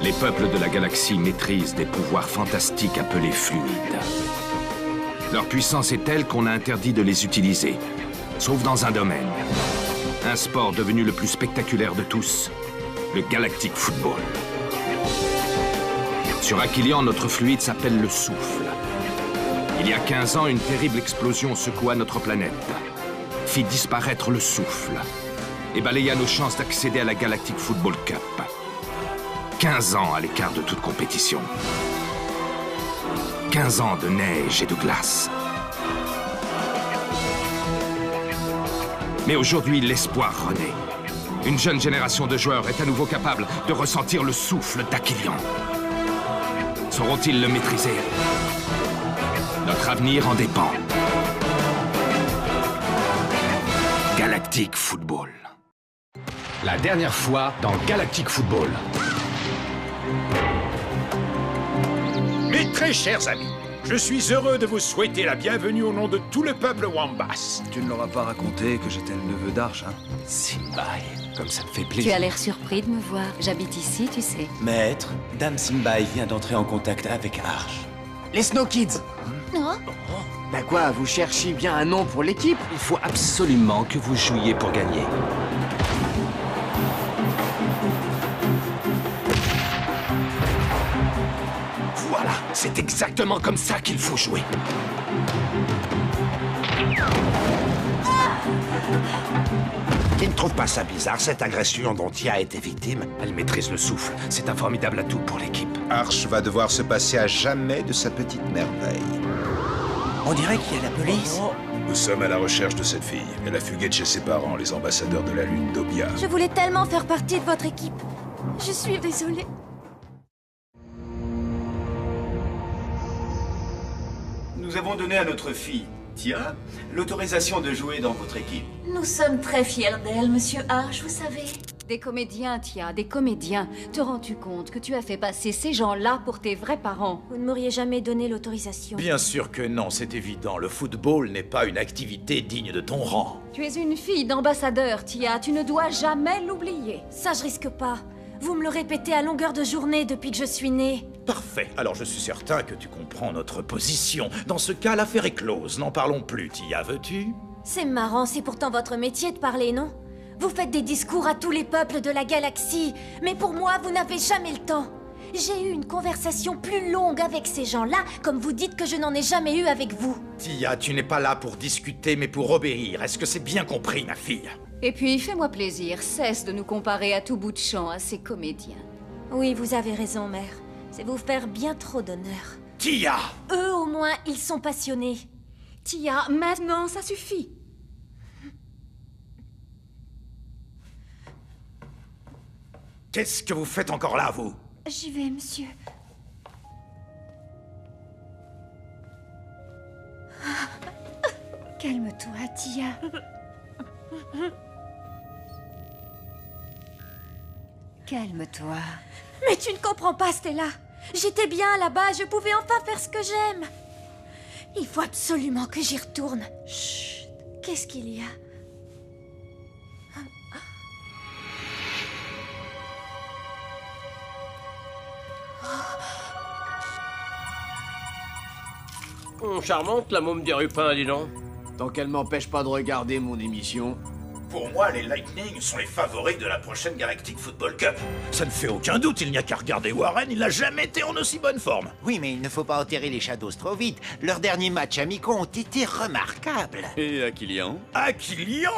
Les peuples de la galaxie maîtrisent des pouvoirs fantastiques appelés fluides. Leur puissance est telle qu'on a interdit de les utiliser, sauf dans un domaine. Un sport devenu le plus spectaculaire de tous, le Galactic Football. Sur Aquilian, notre fluide s'appelle le souffle. Il y a 15 ans, une terrible explosion secoua notre planète, fit disparaître le souffle et balaya nos chances d'accéder à la Galactic Football Cup. 15 ans à l'écart de toute compétition. 15 ans de neige et de glace. Mais aujourd'hui, l'espoir renaît. Une jeune génération de joueurs est à nouveau capable de ressentir le souffle d'Aquilian. Sauront-ils le maîtriser? Notre avenir en dépend. Galactic Football. La dernière fois dans Galactic Football. Mes très chers amis, je suis heureux de vous souhaiter la bienvenue au nom de tout le peuple Wambas. Tu ne leur as pas raconté que j'étais le neveu d'Arch, hein? Simbai, comme ça me fait Tu plaisir. as l'air surpris de me voir. J'habite ici, tu sais. Maître, Dame Simbai vient d'entrer en contact avec Arch. Les Snow Kids. Non. Bah quoi, vous cherchiez bien un nom pour l'équipe? Il faut absolument que vous jouiez pour gagner. Voilà, c'est exactement comme ça qu'il faut jouer. Tu ne trouves pas ça bizarre, cette agression dont Tia a été victime? Elle maîtrise le souffle. C'est un formidable atout pour l'équipe. Arch va devoir se passer à jamais de sa petite merveille. On dirait qu'il y a la police. Nous sommes à la recherche de cette fille. Elle a fugué de chez ses parents, les ambassadeurs de la Lune d'Obia. Je voulais tellement faire partie de votre équipe. Je suis désolée. Nous avons donné à notre fille, Tia, l'autorisation de jouer dans votre équipe. Nous sommes très fiers d'elle, monsieur Arch, vous savez. Des comédiens, Tia, des comédiens. Te rends-tu compte que tu as fait passer ces gens-là pour tes vrais parents? Vous ne m'auriez jamais donné l'autorisation. Bien sûr que non, c'est évident. Le football n'est pas une activité digne de ton rang. Tu es une fille d'ambassadeur, Tia. Tu ne dois jamais l'oublier. Ça, je risque pas. Vous me le répétez à longueur de journée depuis que je suis née. Parfait. Alors je suis certain que tu comprends notre position. Dans ce cas, l'affaire est close. N'en parlons plus, Tia, veux-tu? C'est marrant, c'est pourtant votre métier de parler, non? Vous faites des discours à tous les peuples de la galaxie, mais pour moi, vous n'avez jamais le temps. J'ai eu une conversation plus longue avec ces gens-là, comme vous dites que je n'en ai jamais eu avec vous. Tia, tu n'es pas là pour discuter, mais pour obéir. Est-ce que c'est bien compris, ma fille? Et puis, fais-moi plaisir, cesse de nous comparer à tout bout de champ à ces comédiens. Oui, vous avez raison, mère. C'est vous faire bien trop d'honneur. Tia! Eux, au moins, ils sont passionnés. Tia, maintenant, ça suffit. Qu'est-ce que vous faites encore là, vous? J'y vais, monsieur. Calme-toi, Tia. Calme-toi. Mais tu ne comprends pas, Stella. J'étais bien là-bas, je pouvais enfin faire ce que j'aime. Il faut absolument que j'y retourne. Chut. Qu'est-ce qu'il y a? Charmante, la môme des Rupins, dis donc. Tant qu'elle m'empêche pas de regarder mon émission. Pour moi, les Lightning sont les favoris de la prochaine Galactic Football Cup. Ça ne fait aucun doute, il n'y a qu'à regarder Warren, il n'a jamais été en aussi bonne forme. Oui, mais il ne faut pas enterrer les Shadows trop vite. Leurs derniers matchs amicaux ont été remarquables. Et Aquilian? Aquilian?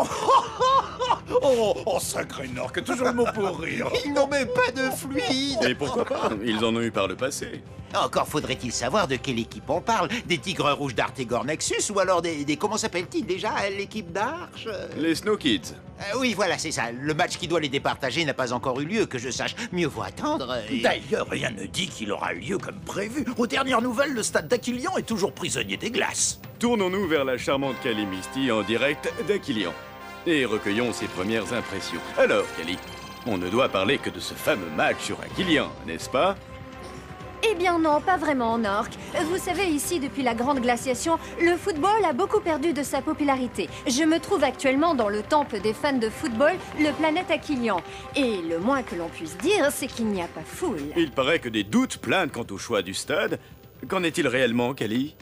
Oh, sacré Norque, toujours le mot pour rire. Ils n'ont même pas de fluide. Et pourquoi pas? Ils en ont eu par le passé. Encore faudrait-il savoir de quelle équipe on parle. Des Tigres Rouges d'Artegor Nexus ou alors des comment s'appelle-t-il déjà, l'équipe d'Arch? Les Snow Kids. Oui, voilà, c'est ça. Le match qui doit les départager n'a pas encore eu lieu, que je sache. Mieux vaut attendre. D'ailleurs, rien ne dit qu'il aura eu lieu comme prévu. Aux dernières nouvelles, le stade d'Aquilian est toujours prisonnier des glaces. Tournons-nous vers la charmante Cali Misty en direct d'Aquilian. Et recueillons ses premières impressions. Alors, Cali, on ne doit parler que de ce fameux match sur Aquilian, n'est-ce pas? Eh bien non, pas vraiment, Nork. Vous savez, ici, depuis la grande glaciation, le football a beaucoup perdu de sa popularité. Je me trouve actuellement dans le temple des fans de football, le Planète Aquilian. Et le moins que l'on puisse dire, c'est qu'il n'y a pas foule. Il paraît que des doutes planent quant au choix du stade. Qu'en est-il réellement, Kelly?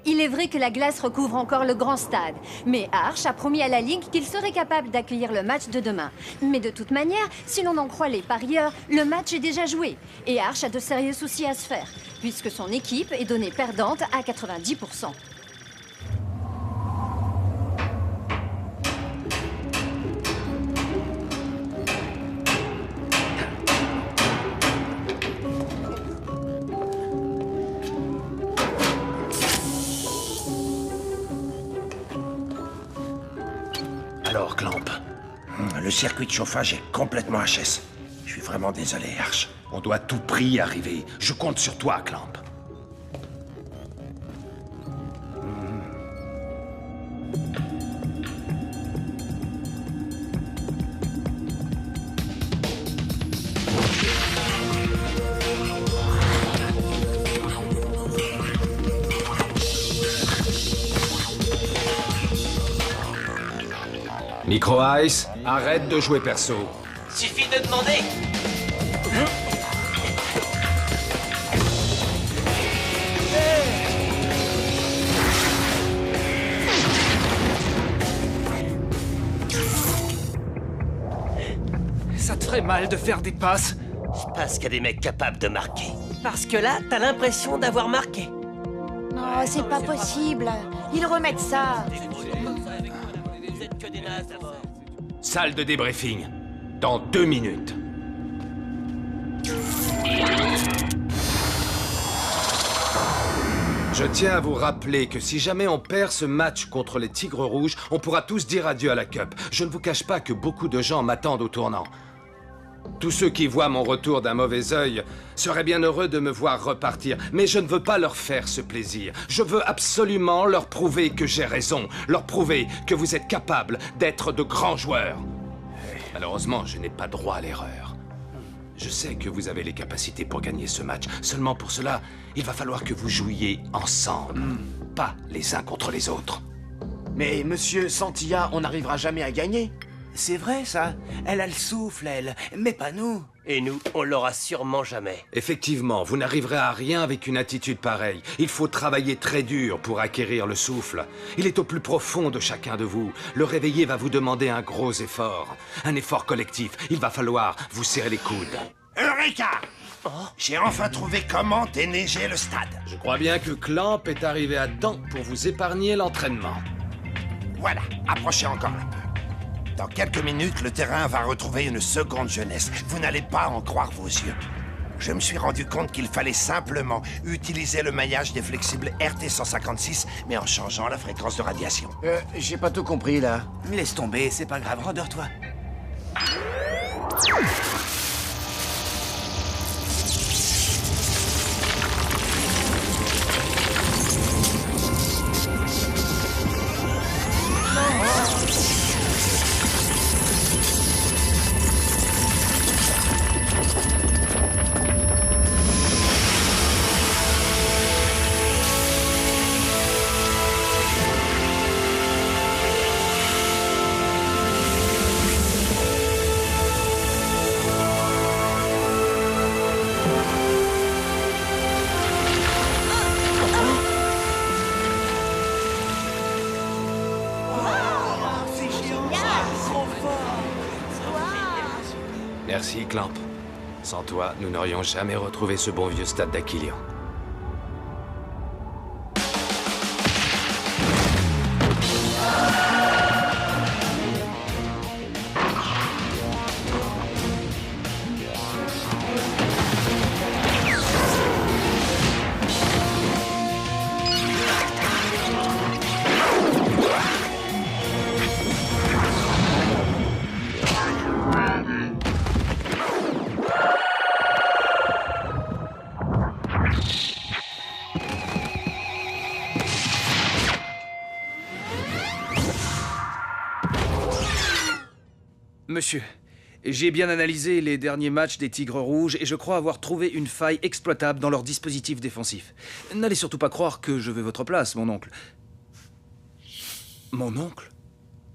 Il est vrai que la glace recouvre encore le grand stade, mais Arch a promis à la Ligue qu'il serait capable d'accueillir le match de demain. Mais de toute manière, si l'on en croit les parieurs, le match est déjà joué. Et Arch a de sérieux soucis à se faire, puisque son équipe est donnée perdante à 90%. Alors, Clamp, le circuit de chauffage est complètement HS. Je suis vraiment désolé, Arch. On doit à tout prix y arriver. Je compte sur toi, Clamp. Micro Ice, arrête de jouer perso. Suffit de demander. Ça te ferait mal de faire des passes? Parce qu'il y a des mecs capables de marquer. Parce que là, t'as l'impression d'avoir marqué. Oh, c'est pas possible. Ils remettent ça. Salle de débriefing. Dans 2 minutes. Je tiens à vous rappeler que si jamais on perd ce match contre les Tigres Rouges, on pourra tous dire adieu à la Cup. Je ne vous cache pas que beaucoup de gens m'attendent au tournant. Tous ceux qui voient mon retour d'un mauvais œil seraient bien heureux de me voir repartir, mais je ne veux pas leur faire ce plaisir. Je veux absolument leur prouver que j'ai raison, leur prouver que vous êtes capables d'être de grands joueurs. Malheureusement, je n'ai pas droit à l'erreur. Je sais que vous avez les capacités pour gagner ce match. Seulement pour cela, il va falloir que vous jouiez ensemble, pas les uns contre les autres. Mais monsieur Santilla, on n'arrivera jamais à gagner. C'est vrai, ça. Elle a le souffle, elle. Mais pas nous. Et nous, on l'aura sûrement jamais. Effectivement, vous n'arriverez à rien avec une attitude pareille. Il faut travailler très dur pour acquérir le souffle. Il est au plus profond de chacun de vous. Le réveiller va vous demander un gros effort. Un effort collectif. Il va falloir vous serrer les coudes. Eureka! J'ai enfin trouvé comment déneiger le stade. Je crois bien que Clamp est arrivé à temps pour vous épargner l'entraînement. Voilà, approchez encore un peu. Dans quelques minutes, le terrain va retrouver une seconde jeunesse. Vous n'allez pas en croire vos yeux. Je me suis rendu compte qu'il fallait simplement utiliser le maillage des flexibles RT156, mais en changeant la fréquence de radiation. J'ai pas tout compris, là. Laisse tomber, c'est pas grave, rendors-toi. Merci, Clamp. Sans toi, nous n'aurions jamais retrouvé ce bon vieux stade d'Aquilian. Monsieur, J'ai bien analysé les derniers matchs des Tigres Rouges et je crois avoir trouvé une faille exploitable dans leur dispositif défensif. N'allez surtout pas croire que je veux votre place, mon oncle. Mon oncle?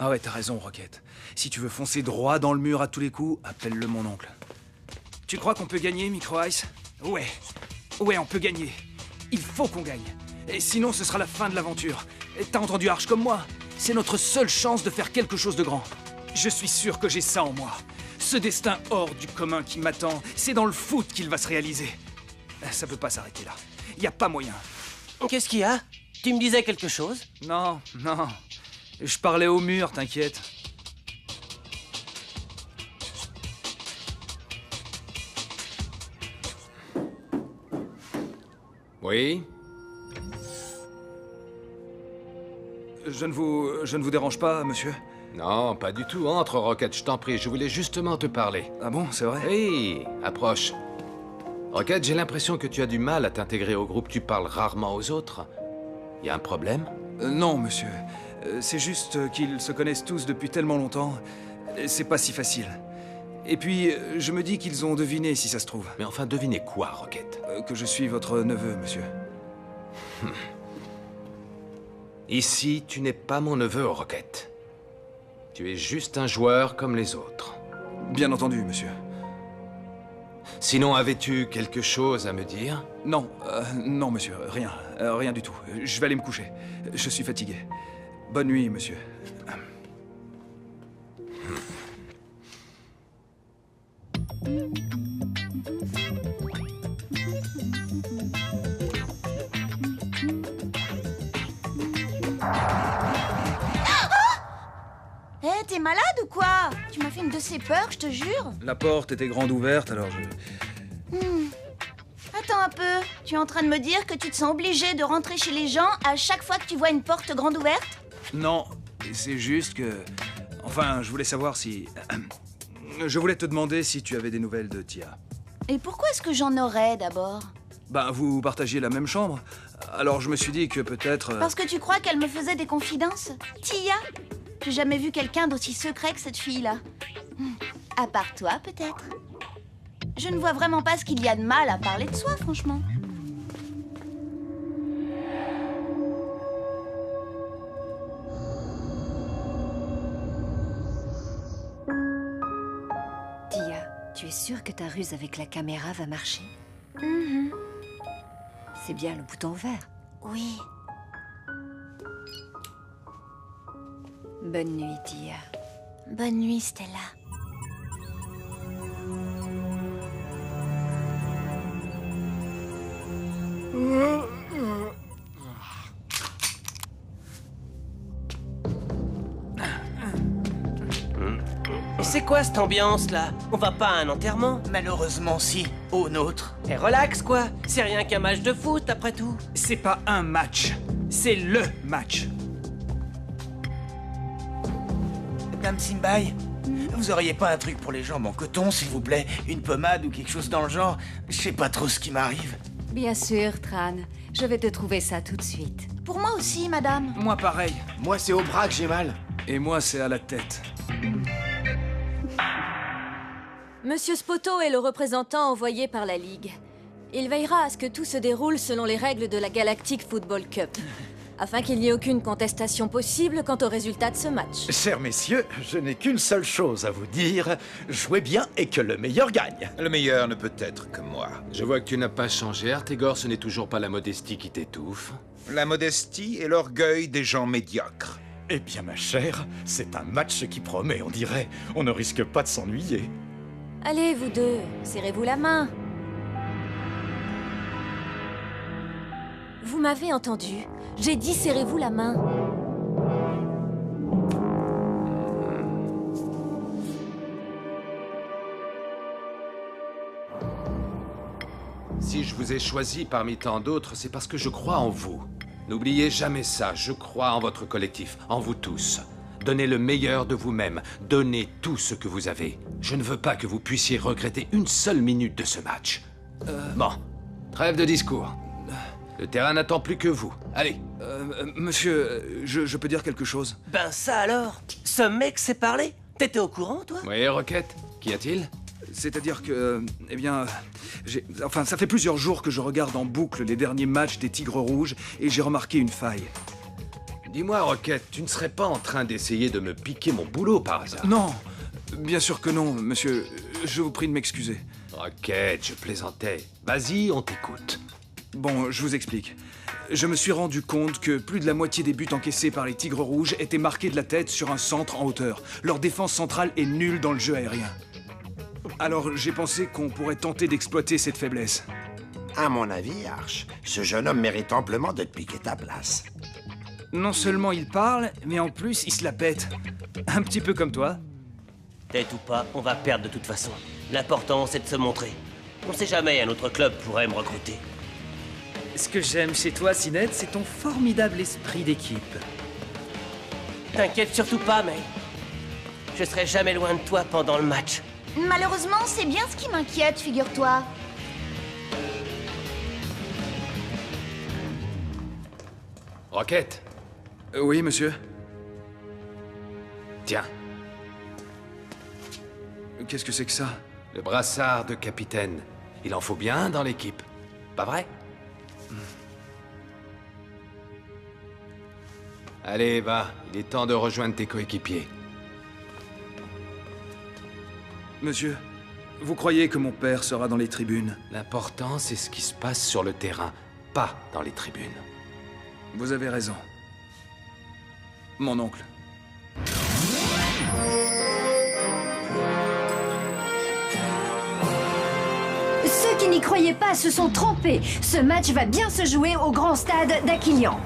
Ah ouais, t'as raison, Rocket. Si tu veux foncer droit dans le mur à tous les coups, appelle-le mon oncle. Tu crois qu'on peut gagner, Micro Ice? Ouais. Ouais, on peut gagner. Il faut qu'on gagne. Et sinon, ce sera la fin de l'aventure. T'as entendu Arch comme moi? C'est notre seule chance de faire quelque chose de grand. Je suis sûr que j'ai ça en moi. Ce destin hors du commun qui m'attend, c'est dans le foot qu'il va se réaliser. Ça peut pas s'arrêter là. Y a pas moyen. Qu'est-ce qu'il y a? Tu me disais quelque chose? Non, non. Je parlais au mur, t'inquiète. Oui? Je ne vous dérange pas, monsieur? Non, pas du tout. Entre, Rocket, je t'en prie. Je voulais justement te parler. Ah bon, c'est vrai? Oui, approche. Rocket, j'ai l'impression que tu as du mal à t'intégrer au groupe. Tu parles rarement aux autres. Y a un problème? Non, monsieur. C'est juste qu'ils se connaissent tous depuis tellement longtemps. C'est pas si facile. Et puis, je me dis qu'ils ont deviné, si ça se trouve. Mais enfin, devinez quoi, Rocket? Que je suis votre neveu, monsieur. Ici, tu n'es pas mon neveu, Rocket. Tu es juste un joueur comme les autres. Bien entendu, monsieur. Sinon, avais-tu quelque chose à me dire? Non, non, monsieur, rien. Rien du tout. Je vais aller me coucher. Je suis fatigué. Bonne nuit, monsieur. T'es malade ou quoi? Tu m'as fait une de ces peurs, je te jure. La porte était grande ouverte, alors je... Attends un peu. Tu es en train de me dire que tu te sens obligé de rentrer chez les gens à chaque fois que tu vois une porte grande ouverte? Non, c'est juste que... Enfin, je voulais savoir si... Je voulais te demander si tu avais des nouvelles de Tia. Et pourquoi est-ce que j'en aurais d'abord? Ben, vous partagiez la même chambre. Alors je me suis dit que peut-être... Parce que tu crois qu'elle me faisait des confidences? Tia? J'ai jamais vu quelqu'un d'aussi secret que cette fille-là. À part toi, peut-être. Je ne vois vraiment pas ce qu'il y a de mal à parler de soi, franchement. Tia, tu es sûre que ta ruse avec la caméra va marcher? C'est bien le bouton vert. Oui. Bonne nuit, Tia. Bonne nuit, Stella. C'est quoi cette ambiance-là? On va pas à un enterrement? Malheureusement, si. Au nôtre. Et relax, quoi. C'est rien qu'un match de foot, après tout. C'est pas un match. C'est LE match. Dame Simbai, vous auriez pas un truc pour les jambes en coton, s'il vous plaît? Une pommade ou quelque chose dans le genre? Je sais pas trop ce qui m'arrive. Bien sûr, Tran. Je vais te trouver ça tout de suite. Pour moi aussi, madame. Moi, pareil. Moi, c'est au bras que j'ai mal. Et moi, c'est à la tête. Monsieur Spoto est le représentant envoyé par la Ligue. Il veillera à ce que tout se déroule selon les règles de la Galactic Football Cup, afin qu'il n'y ait aucune contestation possible quant au résultat de ce match. Chers messieurs, je n'ai qu'une seule chose à vous dire. Jouez bien et que le meilleur gagne. Le meilleur ne peut être que moi. Je vois que tu n'as pas changé, Artegor. Ce n'est toujours pas la modestie qui t'étouffe. La modestie et l'orgueil des gens médiocres. Eh bien, ma chère, c'est un match qui promet, on dirait. On ne risque pas de s'ennuyer. Allez, vous deux, serrez-vous la main. Vous m'avez entendu. J'ai dit serrez-vous la main. Si je vous ai choisi parmi tant d'autres, c'est parce que je crois en vous. N'oubliez jamais ça, je crois en votre collectif, en vous tous. Donnez le meilleur de vous-même, donnez tout ce que vous avez. Je ne veux pas que vous puissiez regretter une seule minute de ce match. Bon, trêve de discours. Le terrain n'attend plus que vous. Allez. Monsieur, je peux dire quelque chose? Ben ça alors? Ce mec s'est parlé? T'étais au courant, toi? Oui, Rocket? Qu'y a-t-il? C'est-à-dire que... eh bien... Enfin, ça fait plusieurs jours que je regarde en boucle les derniers matchs des Tigres Rouges et j'ai remarqué une faille. Dis-moi, Rocket, tu ne serais pas en train d'essayer de me piquer mon boulot par hasard? Non, bien sûr que non, monsieur. Je vous prie de m'excuser. Rocket, je plaisantais. Vas-y, on t'écoute. Bon, je vous explique. Je me suis rendu compte que plus de la moitié des buts encaissés par les Tigres Rouges étaient marqués de la tête sur un centre en hauteur. Leur défense centrale est nulle dans le jeu aérien. Alors j'ai pensé qu'on pourrait tenter d'exploiter cette faiblesse. À mon avis, Arch, ce jeune homme mérite amplement de te piquer ta place. Non seulement il parle, mais en plus il se la pète. Un petit peu comme toi. Tête ou pas, on va perdre de toute façon. L'important, c'est de se montrer. On sait jamais, un autre club pourrait me recruter. Ce que j'aime chez toi, Sinette, c'est ton formidable esprit d'équipe. T'inquiète surtout pas, May. Je serai jamais loin de toi pendant le match. Malheureusement, c'est bien ce qui m'inquiète, figure-toi. Rocket? Oui, monsieur. Tiens. Qu'est-ce que c'est que ça? Le brassard de capitaine. Il en faut bien dans l'équipe. Pas vrai? Allez, va. Il est temps de rejoindre tes coéquipiers. Monsieur, vous croyez que mon père sera dans les tribunes? L'important, c'est ce qui se passe sur le terrain, pas dans les tribunes. Vous avez raison. Mon oncle. Ceux qui n'y croyaient pas se sont trompés. Ce match va bien se jouer au grand stade d'Aquilian.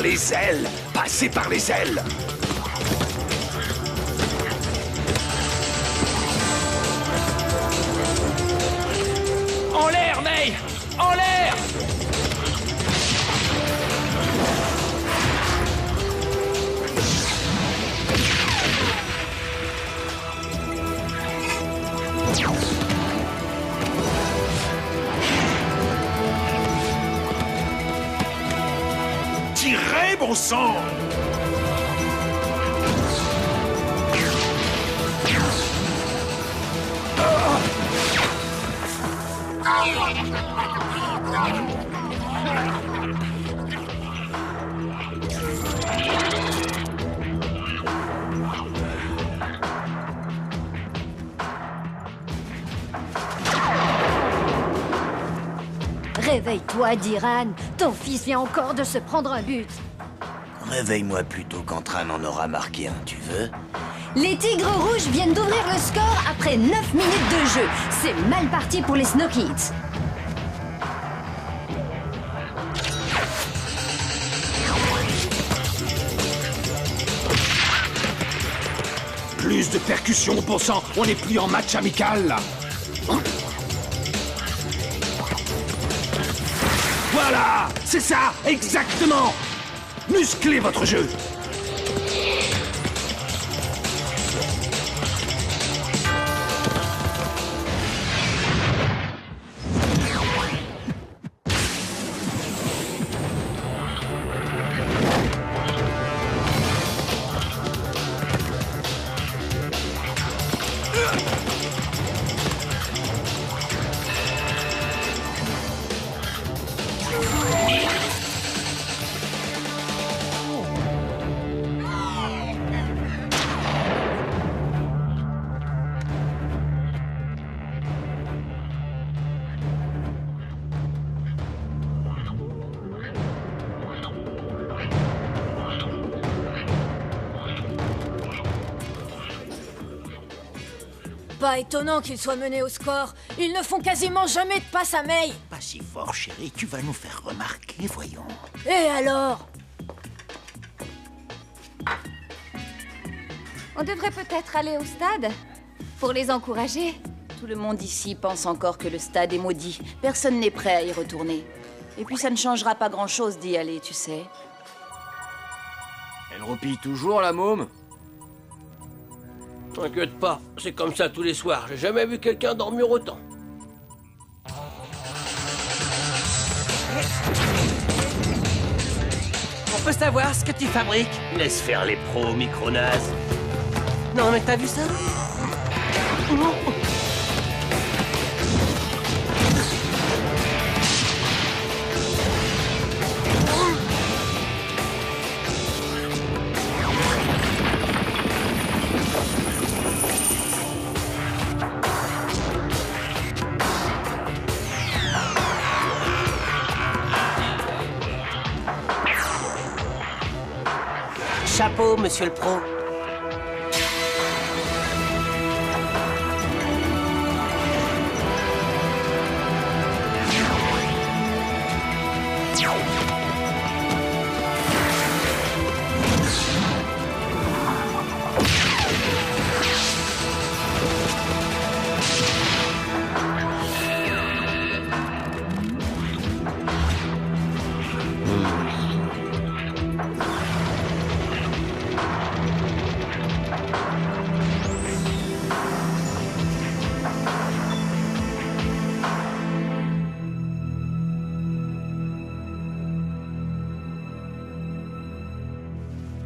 Les ailes! Passez par les ailes! En l'air, May! En l'air! Tirez, bon sang! Réveille-toi, Diran. Ton fils vient encore de se prendre un but. Réveille-moi plutôt quand Tran en aura marqué un, tu veux? Les Tigres Rouges viennent d'ouvrir le score après 9 minutes de jeu. C'est mal parti pour les Snow Kids. Plus de percussion, bon sang! On n'est plus en match amical, là! Voilà! C'est ça! Exactement! Musclez votre jeu! Pas étonnant qu'ils soient menés au score. Ils ne font quasiment jamais de passe à May. Pas si fort, chérie, tu vas nous faire remarquer, voyons. Et alors? On devrait peut-être aller au stade pour les encourager. Tout le monde ici pense encore que le stade est maudit. Personne n'est prêt à y retourner. Et puis ça ne changera pas grand-chose d'y aller, tu sais. Elle roupille toujours, la môme? T'inquiète pas, c'est comme ça tous les soirs. J'ai jamais vu quelqu'un dormir autant. On peut savoir ce que tu fabriques? Laisse faire les pros, micro-nazes. Non, mais t'as vu ça? Chapeau, monsieur le pro.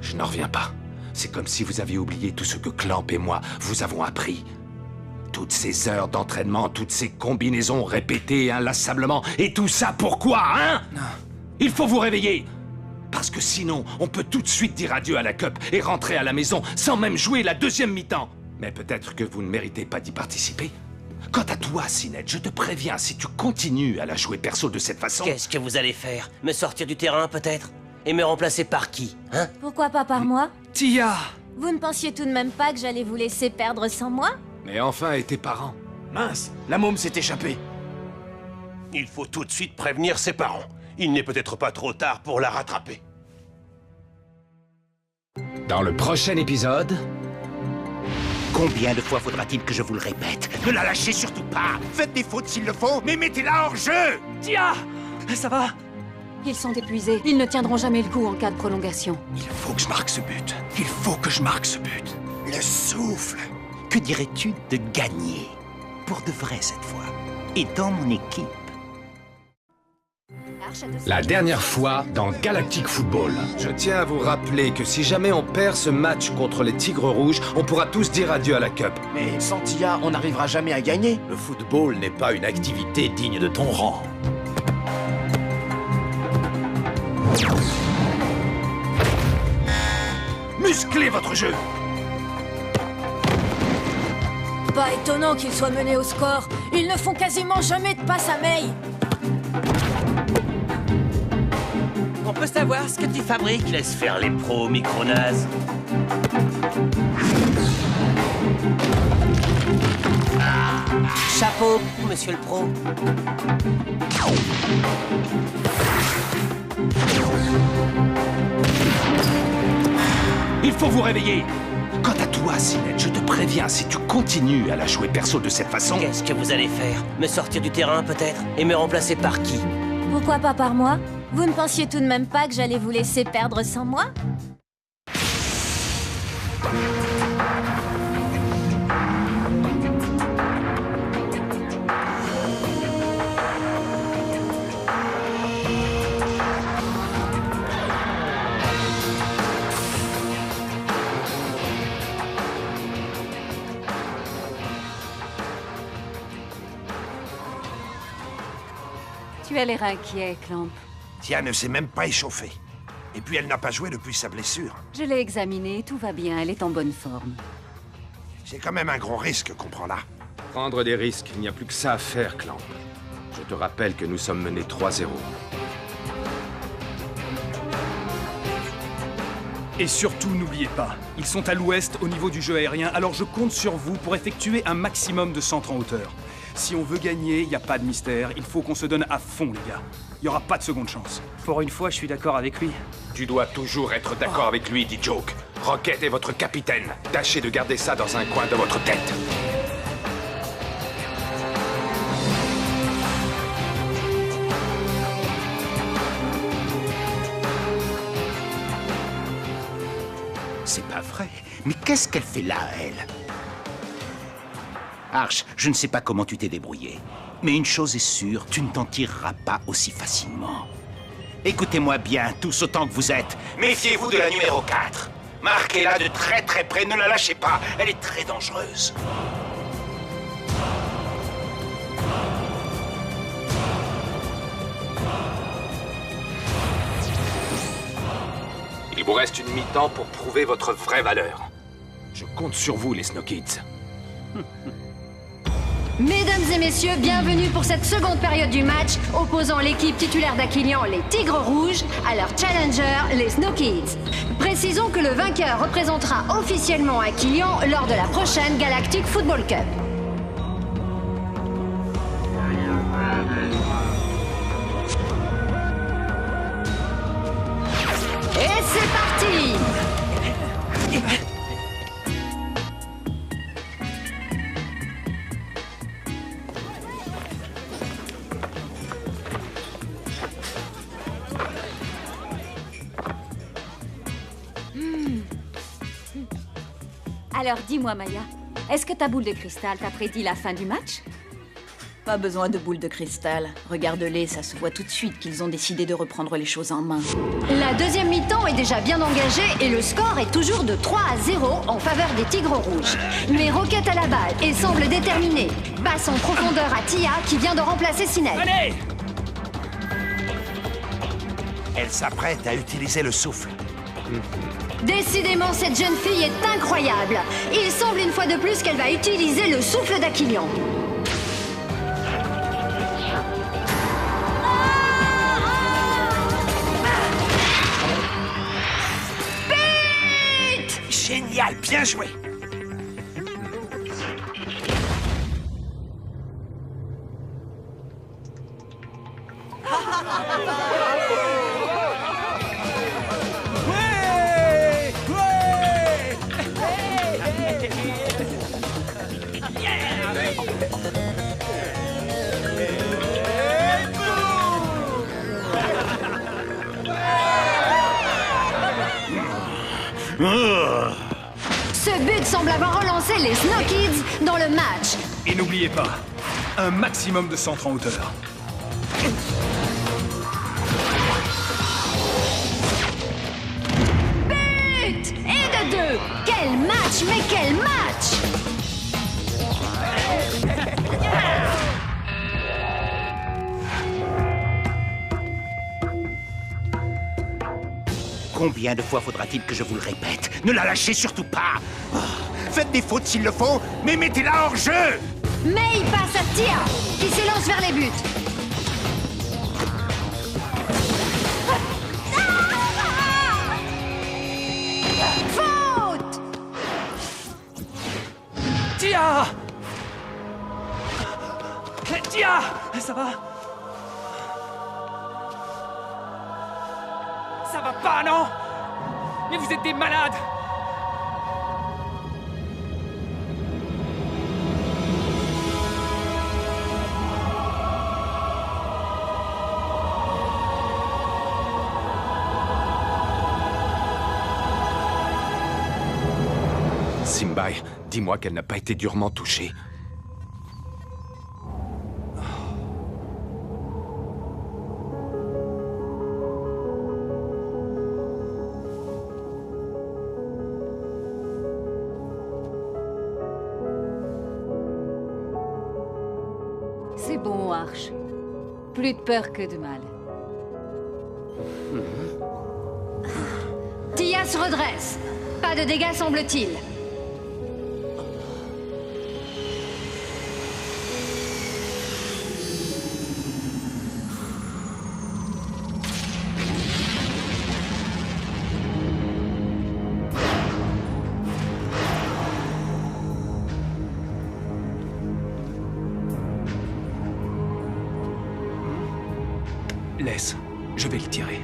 Je n'en reviens pas. C'est comme si vous aviez oublié tout ce que Clamp et moi vous avons appris. Toutes ces heures d'entraînement, toutes ces combinaisons répétées inlassablement. Et tout ça pourquoi, hein? Il faut vous réveiller. Parce que sinon, on peut tout de suite dire adieu à la Cup et rentrer à la maison sans même jouer la deuxième mi-temps. Mais peut-être que vous ne méritez pas d'y participer. Quant à toi, Sinette, je te préviens, si tu continues à la jouer perso de cette façon... Qu'est-ce que vous allez faire? Me sortir du terrain, peut-être? Et me remplacer par qui, hein? Pourquoi pas par moi? Tia! Vous ne pensiez tout de même pas que j'allais vous laisser perdre sans moi? Mais enfin, et tes parents? Mince, la môme s'est échappée. Il faut tout de suite prévenir ses parents. Il n'est peut-être pas trop tard pour la rattraper. Dans le prochain épisode... Combien de fois faudra-t-il que je vous le répète? Ne la lâchez surtout pas! Faites des fautes s'il le faut, mais mettez-la hors jeu! Tia! Ça va? Ils sont épuisés. Ils ne tiendront jamais le coup en cas de prolongation. Il faut que je marque ce but. Il faut que je marque ce but. Le souffle! Que dirais-tu de gagner? Pour de vrai cette fois. Et dans mon équipe. La dernière fois dans Galactic Football. Je tiens à vous rappeler que si jamais on perd ce match contre les Tigres Rouges, on pourra tous dire adieu à la Cup. Mais sans Tia, on n'arrivera jamais à gagner. Le football n'est pas une activité digne de ton rang. Musclez votre jeu! Pas étonnant qu'ils soient menés au score. Ils ne font quasiment jamais de passe à May. On peut savoir ce que tu fabriques? Laisse faire les pros, micro-nazes. Chapeau, monsieur le pro. Il faut vous réveiller. Quant à toi, Sinette, je te préviens, si tu continues à la jouer perso de cette façon... Qu'est-ce que vous allez faire? Me sortir du terrain, peut-être? Et me remplacer par qui? Pourquoi pas par moi? Vous ne pensiez tout de même pas que j'allais vous laisser perdre sans moi? Tu as l'air inquiet, Clamp. Tia ne s'est même pas échauffée. Et puis elle n'a pas joué depuis sa blessure. Je l'ai examinée, tout va bien, elle est en bonne forme. C'est quand même un gros risque qu'on prend là. Prendre des risques, il n'y a plus que ça à faire, Clamp. Je te rappelle que nous sommes menés 3-0. Et surtout, n'oubliez pas, ils sont à l'ouest au niveau du jeu aérien, alors je compte sur vous pour effectuer un maximum de centres en hauteur. Si on veut gagner, il n'y a pas de mystère, il faut qu'on se donne à fond, les gars. Il n'y aura pas de seconde chance. Pour une fois, je suis d'accord avec lui. Tu dois toujours être d'accord avec lui, dit Joke. Rocket est votre capitaine. Tâchez de garder ça dans un coin de votre tête. C'est pas vrai. Mais qu'est-ce qu'elle fait là, elle? Arch, je ne sais pas comment tu t'es débrouillé. Mais une chose est sûre, tu ne t'en tireras pas aussi facilement. Écoutez-moi bien, tous autant que vous êtes. Méfiez-vous de la numéro 4. Marquez-la de très très près, ne la lâchez pas. Elle est très dangereuse. Il vous reste une mi-temps pour prouver votre vraie valeur. Je compte sur vous, les Snow Kids. Mesdames et messieurs, bienvenue pour cette seconde période du match opposant l'équipe titulaire d'Aquilian, les Tigres Rouges, à leur challenger, les Snow Kids. Précisons que le vainqueur représentera officiellement Aquilian lors de la prochaine Galactic Football Cup. Et c'est parti! Alors dis-moi, Maya, est-ce que ta boule de cristal t'a prédit la fin du match? Pas besoin de boule de cristal. Regarde-les, ça se voit tout de suite qu'ils ont décidé de reprendre les choses en main. La deuxième mi-temps est déjà bien engagée et le score est toujours de 3-0 en faveur des Tigres Rouges. Mais Rocket à la balle et semble déterminé. Passe en profondeur à Tia qui vient de remplacer Sinet. Allez! Elle s'apprête à utiliser le souffle. Décidément, cette jeune fille est incroyable. Il semble une fois de plus qu'elle va utiliser le souffle d'Aquilian. But! Génial, bien joué. Ce but semble avoir relancé les Snow Kids dans le match. Et n'oubliez pas, un maximum de centres en hauteur. But! Et de deux! Quel match, mais quel match! Combien de fois faudra-t-il que je vous le répète? Ne la lâchez surtout pas. Oh, faites des fautes s'il le faut, mais mettez-la hors jeu. Mais il passe à Tia, qui s'élance vers les buts. Faute! Tia! Tia! Ça va? Ça va pas, non? Mais vous êtes des malades! Simbai, dis-moi qu'elle n'a pas été durement touchée. C'est bon, Arch. Plus de peur que de mal. Tia se redresse. Pas de dégâts, semble-t-il. Laisse, je vais le tirer.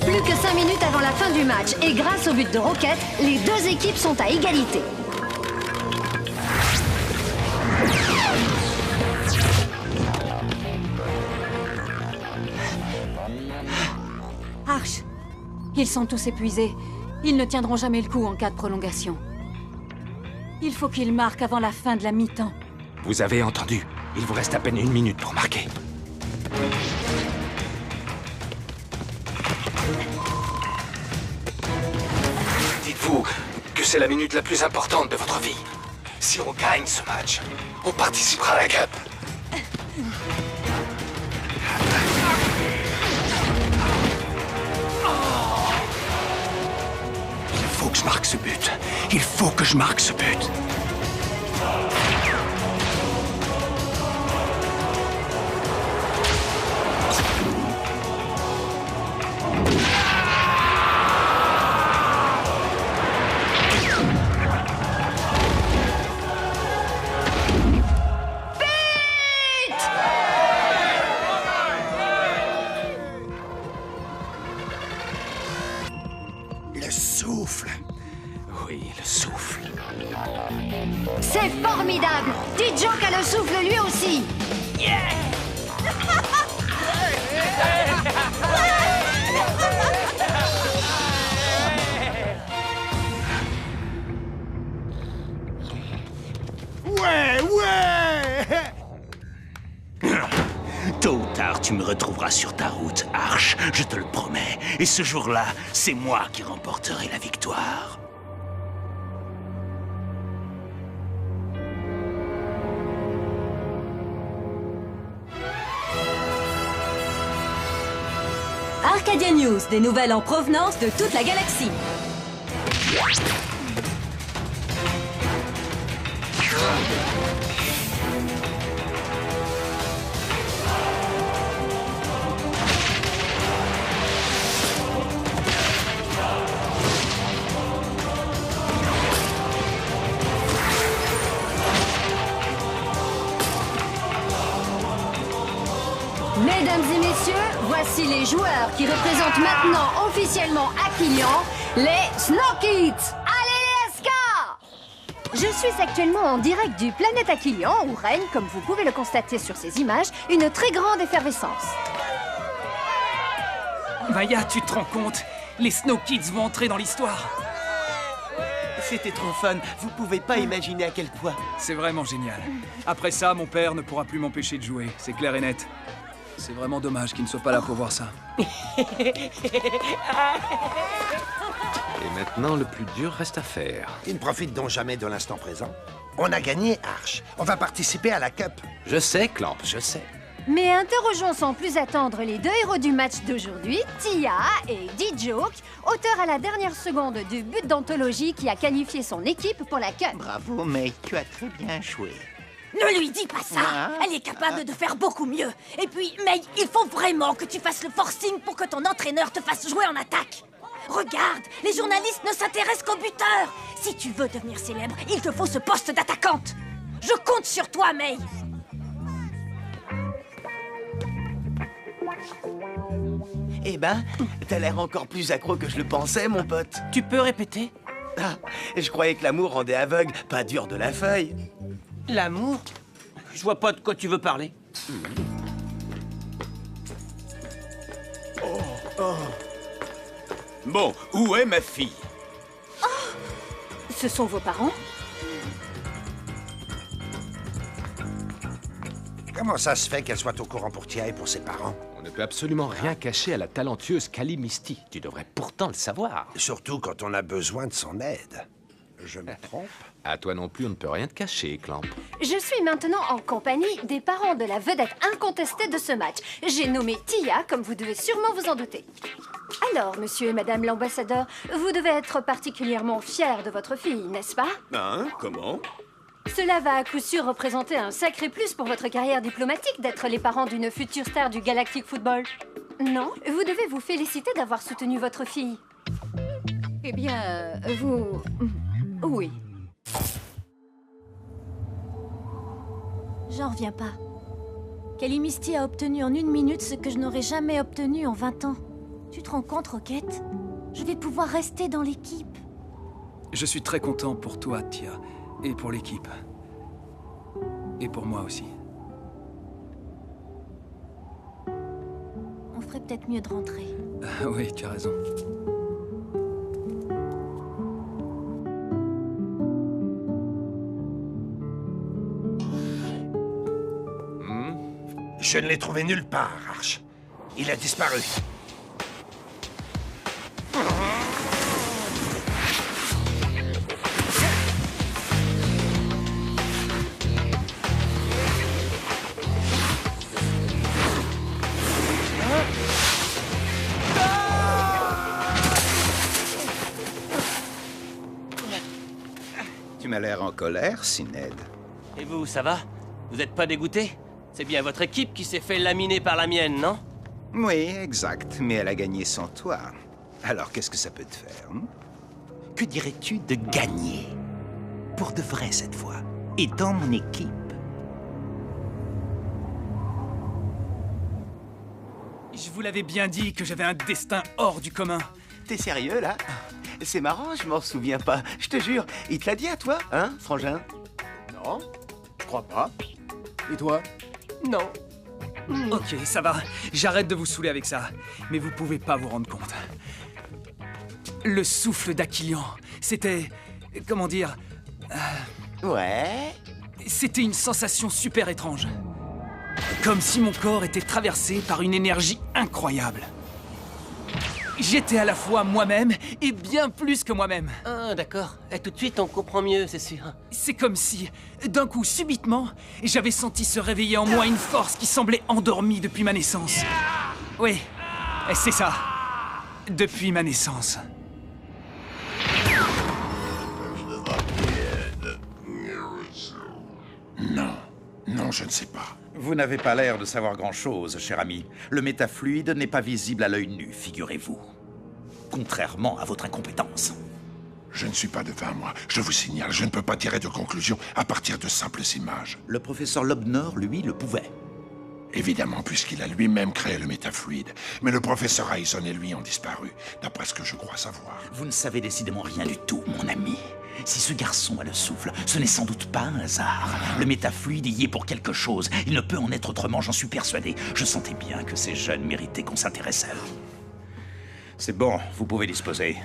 Plus que 5 minutes avant la fin du match, et grâce au but de Rocket, les deux équipes sont à égalité. Arch, ils sont tous épuisés. Ils ne tiendront jamais le coup en cas de prolongation. Il faut qu'ils marquent avant la fin de la mi-temps. Vous avez entendu. Il vous reste à peine 1 minute pour marquer. Dites-vous que c'est la minute la plus importante de votre vie. Si on gagne ce match, on participera à la Cup. Il faut que je marque ce but. Il faut que je marque ce but. Le souffle. Oui, le souffle. C'est formidable! D-Joke a le souffle lui aussi! Ouais, ouais! Tôt ou tard, tu me retrouveras sur ta route, Arch, je te le promets. Et ce jour-là, c'est moi qui remporterai la victoire. Arcadia News, des nouvelles en provenance de toute la galaxie. Mesdames et messieurs, voici les joueurs qui représentent maintenant officiellement Aquilian, les Snow Kids. Allez les SK! Je suis actuellement en direct du planète Aquilian où règne, comme vous pouvez le constater sur ces images, une très grande effervescence. Maya, tu te rends compte? Les Snow Kids vont entrer dans l'histoire. C'était trop fun, vous pouvez pas imaginer à quel point. C'est vraiment génial. Après ça, mon père ne pourra plus m'empêcher de jouer, c'est clair et net. C'est vraiment dommage qu'il ne soit pas là pour voir ça. Et maintenant, le plus dur reste à faire. Ils ne profitent donc jamais de l'instant présent. On a gagné, Arch. On va participer à la Cup. Je sais, Clamp, je sais. Mais interrogeons sans plus attendre les deux héros du match d'aujourd'hui, Tia et D-Joke, auteurs à la dernière seconde du but d'anthologie qui a qualifié son équipe pour la Cup. Bravo, mec, tu as très bien joué. Ne lui dis pas ça. Elle est capable de faire beaucoup mieux. Et puis, May, il faut vraiment que tu fasses le forcing pour que ton entraîneur te fasse jouer en attaque. Regarde, les journalistes ne s'intéressent qu'aux buteurs. Si tu veux devenir célèbre, il te faut ce poste d'attaquante. Je compte sur toi, May. Eh ben, t'as l'air encore plus accro que je le pensais, mon pote. Tu peux répéter? Ah, je croyais que l'amour rendait aveugle, pas dur de la feuille. L'amour? Je vois pas de quoi tu veux parler. Bon, où est ma fille? Ce sont vos parents? Comment ça se fait qu'elle soit au courant pour Tia et pour ses parents? On ne peut absolument rien cacher à la talentueuse Kali Misty. Tu devrais pourtant le savoir. Surtout quand on a besoin de son aide. Je me trompe? À toi non plus, on ne peut rien te cacher, Clamp. Je suis maintenant en compagnie des parents de la vedette incontestée de ce match. J'ai nommé Tia, comme vous devez sûrement vous en douter. Alors, monsieur et madame l'ambassadeur, vous devez être particulièrement fiers de votre fille, n'est-ce pas? Hein? Comment? Cela va à coup sûr représenter un sacré plus pour votre carrière diplomatique d'être les parents d'une future star du Galactic Football. Non? Vous devez vous féliciter d'avoir soutenu votre fille. Eh bien, vous... Oui. J'en reviens pas. Kali Misty a obtenu en 1 minute ce que je n'aurais jamais obtenu en 20 ans. Tu te rends compte, Rocket? Je vais pouvoir rester dans l'équipe. Je suis très content pour toi, Tia, et pour l'équipe. Et pour moi aussi. On ferait peut-être mieux de rentrer. Oui, tu as raison. Je ne l'ai trouvé nulle part, Arch. Il a disparu. Tu m'as l'air en colère, Sined. Et vous, ça va? Vous êtes pas dégoûté? C'est bien votre équipe qui s'est fait laminer par la mienne, non? Oui, exact, mais elle a gagné sans toi. Alors qu'est-ce que ça peut te faire? Que dirais-tu de gagner? Pour de vrai cette fois. Et dans mon équipe. Je vous l'avais bien dit que j'avais un destin hors du commun. T'es sérieux, là? C'est marrant, je m'en souviens pas. Je te jure, il te l'a dit à toi, hein, frangin? Non, je crois pas. Et toi? Non. Ok, ça va. J'arrête de vous saouler avec ça. Mais vous pouvez pas vous rendre compte. Le souffle d'Aquilian, c'était... Comment dire... Ouais? C'était une sensation super étrange. Comme si mon corps était traversé par une énergie incroyable. J'étais à la fois moi-même et bien plus que moi-même. Ah, d'accord. Et tout de suite, on comprend mieux, c'est sûr. C'est comme si, d'un coup, subitement, j'avais senti se réveiller en moi une force qui semblait endormie depuis ma naissance. Oui, c'est ça. Depuis ma naissance. Non, non, je ne sais pas. Vous n'avez pas l'air de savoir grand-chose, cher ami. Le métafluide n'est pas visible à l'œil nu, figurez-vous. Contrairement à votre incompétence. Je ne suis pas devin, moi. Je vous signale, je ne peux pas tirer de conclusion à partir de simples images. Le professeur Lobnor, lui, le pouvait. Évidemment, puisqu'il a lui-même créé le métafluide. Mais le professeur Eisen et lui ont disparu, d'après ce que je crois savoir. Vous ne savez décidément rien du tout, mon ami. Si ce garçon a le souffle, ce n'est sans doute pas un hasard. Le métafluide y est pour quelque chose. Il ne peut en être autrement, j'en suis persuadé. Je sentais bien que ces jeunes méritaient qu'on s'intéresse à eux. C'est bon, vous pouvez disposer.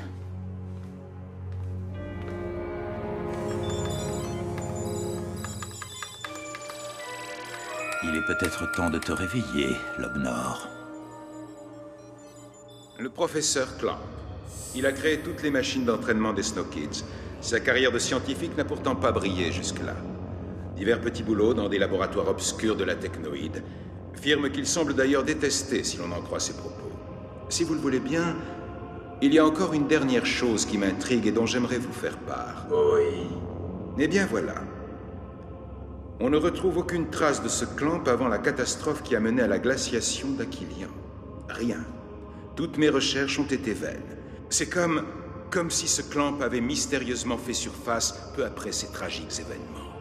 Il est peut-être temps de te réveiller, Lobnor. Le professeur Clamp. Il a créé toutes les machines d'entraînement des Snow Kids. Sa carrière de scientifique n'a pourtant pas brillé jusque-là. Divers petits boulots dans des laboratoires obscurs de la technoïde. Firme qu'il semble d'ailleurs détester si l'on en croit ses propos. Si vous le voulez bien, il y a encore une dernière chose qui m'intrigue et dont j'aimerais vous faire part. Oui. Eh bien voilà. On ne retrouve aucune trace de ce Clamp avant la catastrophe qui a mené à la glaciation d'Aquilian. Rien. Toutes mes recherches ont été vaines. C'est comme si ce Clamp avait mystérieusement fait surface peu après ces tragiques événements.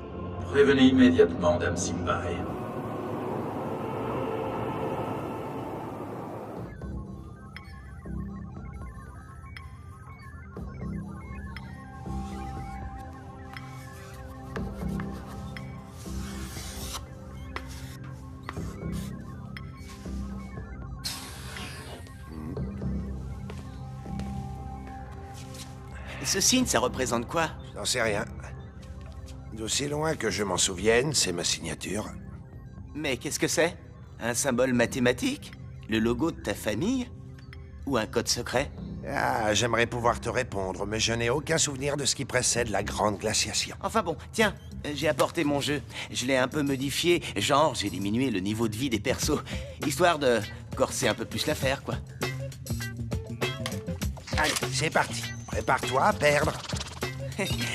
Prévenez immédiatement, Dame Simbai. Ce signe, ça représente quoi? J'en sais rien. D'aussi loin que je m'en souvienne, c'est ma signature. Mais qu'est-ce que c'est? Un symbole mathématique? Le logo de ta famille? Ou un code secret? Ah, j'aimerais pouvoir te répondre, mais je n'ai aucun souvenir de ce qui précède la grande glaciation. Enfin bon, tiens, j'ai apporté mon jeu. Je l'ai un peu modifié, genre j'ai diminué le niveau de vie des persos, histoire de corser un peu plus l'affaire, quoi. Allez, c'est parti. Prépare-toi à perdre.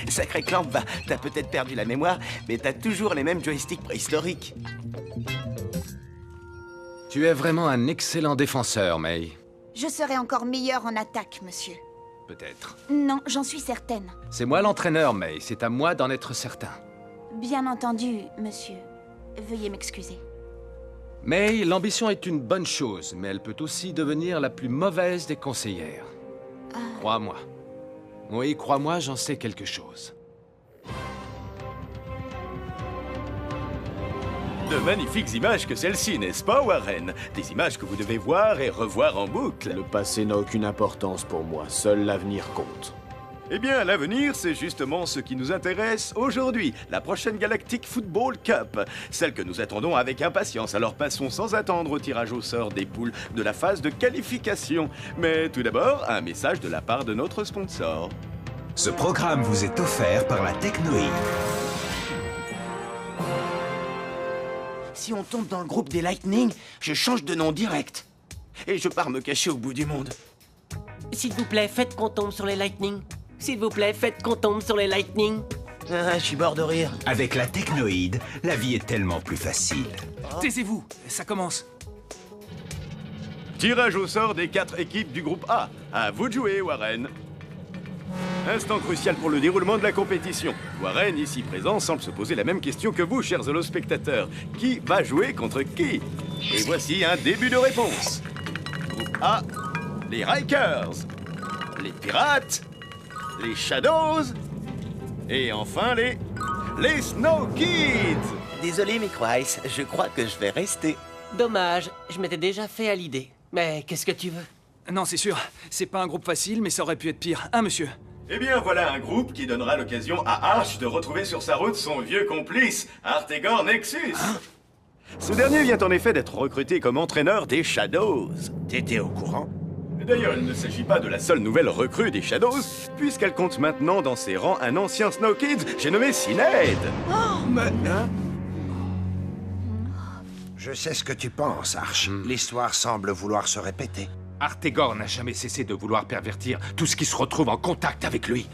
Sacré Clamp, bah, t'as peut-être perdu la mémoire, mais t'as toujours les mêmes joysticks préhistoriques. Tu es vraiment un excellent défenseur, May. Je serai encore meilleur en attaque, monsieur. Peut-être. Non, j'en suis certaine. C'est moi l'entraîneur, May. C'est à moi d'en être certain. Bien entendu, monsieur. Veuillez m'excuser. May, l'ambition est une bonne chose, mais elle peut aussi devenir la plus mauvaise des conseillères. Crois-moi. Oui, crois-moi, j'en sais quelque chose. De magnifiques images que celles-ci, n'est-ce pas, Warren? Des images que vous devez voir et revoir en boucle. Le passé n'a aucune importance pour moi, seul l'avenir compte. Eh bien, l'avenir, c'est justement ce qui nous intéresse aujourd'hui, la prochaine Galactic Football Cup, celle que nous attendons avec impatience. Alors passons sans attendre au tirage au sort des poules de la phase de qualification. Mais tout d'abord, un message de la part de notre sponsor. Ce programme vous est offert par la Technoïde. Si on tombe dans le groupe des Lightning, je change de nom direct. Et je pars me cacher au bout du monde. S'il vous plaît, faites qu'on tombe sur les Lightning. S'il vous plaît, faites qu'on tombe sur les Lightning. Ah, je suis mort de rire. Avec la Technoïde, la vie est tellement plus facile. Taisez-vous, ça commence. Tirage au sort des 4 équipes du groupe A. À vous de jouer, Warren. Instant crucial pour le déroulement de la compétition. Warren, ici présent, semble se poser la même question que vous, chers holospectateurs. Qui va jouer contre qui? Et voici un début de réponse. Groupe A, les Rikers, les Pirates, les Shadows, et enfin les Snow Kids. Désolé, Microice, je crois que je vais rester. Dommage, je m'étais déjà fait à l'idée. Mais qu'est-ce que tu veux? Non, c'est sûr. C'est pas un groupe facile, mais ça aurait pu être pire. Hein, monsieur? Eh bien, voilà un groupe qui donnera l'occasion à Arch de retrouver sur sa route son vieux complice, Artegor Nexus. Ce dernier vient en effet d'être recruté comme entraîneur des Shadows. T'étais au courant? D'ailleurs, il ne s'agit pas de la seule nouvelle recrue des Shadows, puisqu'elle compte maintenant dans ses rangs un ancien Snow Kid, j'ai nommé Sinead. Je sais ce que tu penses, Arch. L'histoire semble vouloir se répéter. Artegor n'a jamais cessé de vouloir pervertir tout ce qui se retrouve en contact avec lui.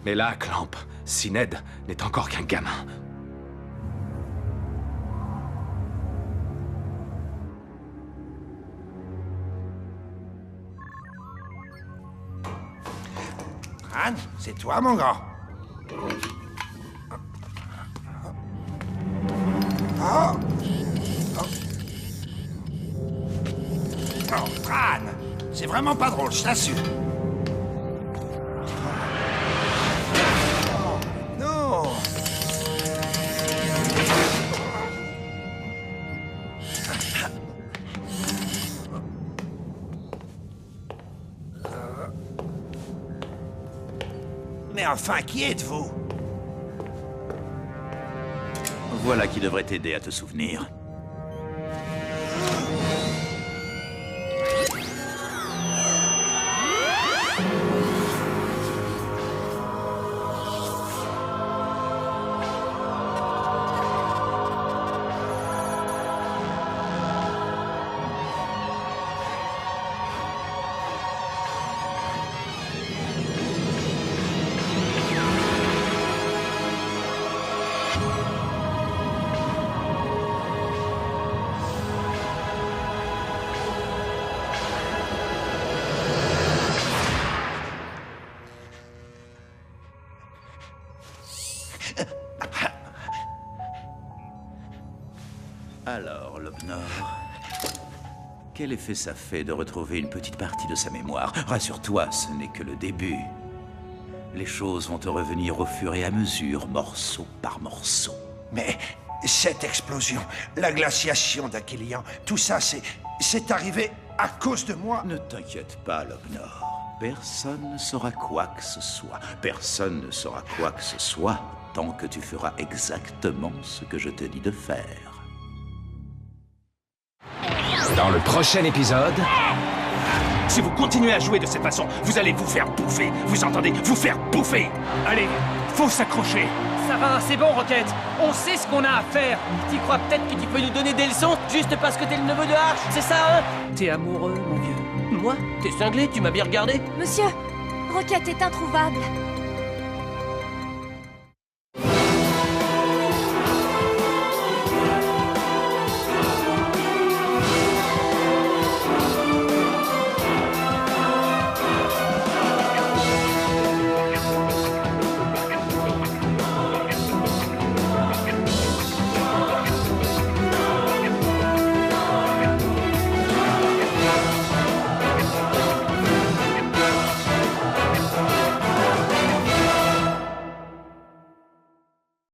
Mais là, Clamp, Sinead n'est encore qu'un gamin. Anne, c'est toi, mon grand. Oh. Oh, Tran, c'est vraiment pas drôle, je t'assure. Non. Mais enfin, qui êtes-vous? Voilà qui devrait t'aider à te souvenir. Alors, Lobnor, quel effet ça fait de retrouver une petite partie de sa mémoire? Rassure-toi, ce n'est que le début. Les choses vont te revenir au fur et à mesure, morceau par morceau. Mais cette explosion, la glaciation d'Aquilian, tout ça, c'est arrivé à cause de moi. Ne t'inquiète pas, Lobnor. personne ne saura quoi que ce soit. Personne ne saura quoi que ce soit tant que tu feras exactement ce que je te dis de faire. Dans le prochain épisode... Si vous continuez à jouer de cette façon, vous allez vous faire bouffer. Vous entendez? Vous faire bouffer. Allez, faut s'accrocher. Ça va, c'est bon, Rocket. On sait ce qu'on a à faire. Tu crois peut-être que tu peux nous donner des leçons juste parce que t'es le neveu de Arch, c'est ça, hein? T'es amoureux, mon vieux. Moi? T'es cinglé? Tu m'as bien regardé? Monsieur, Rocket est introuvable.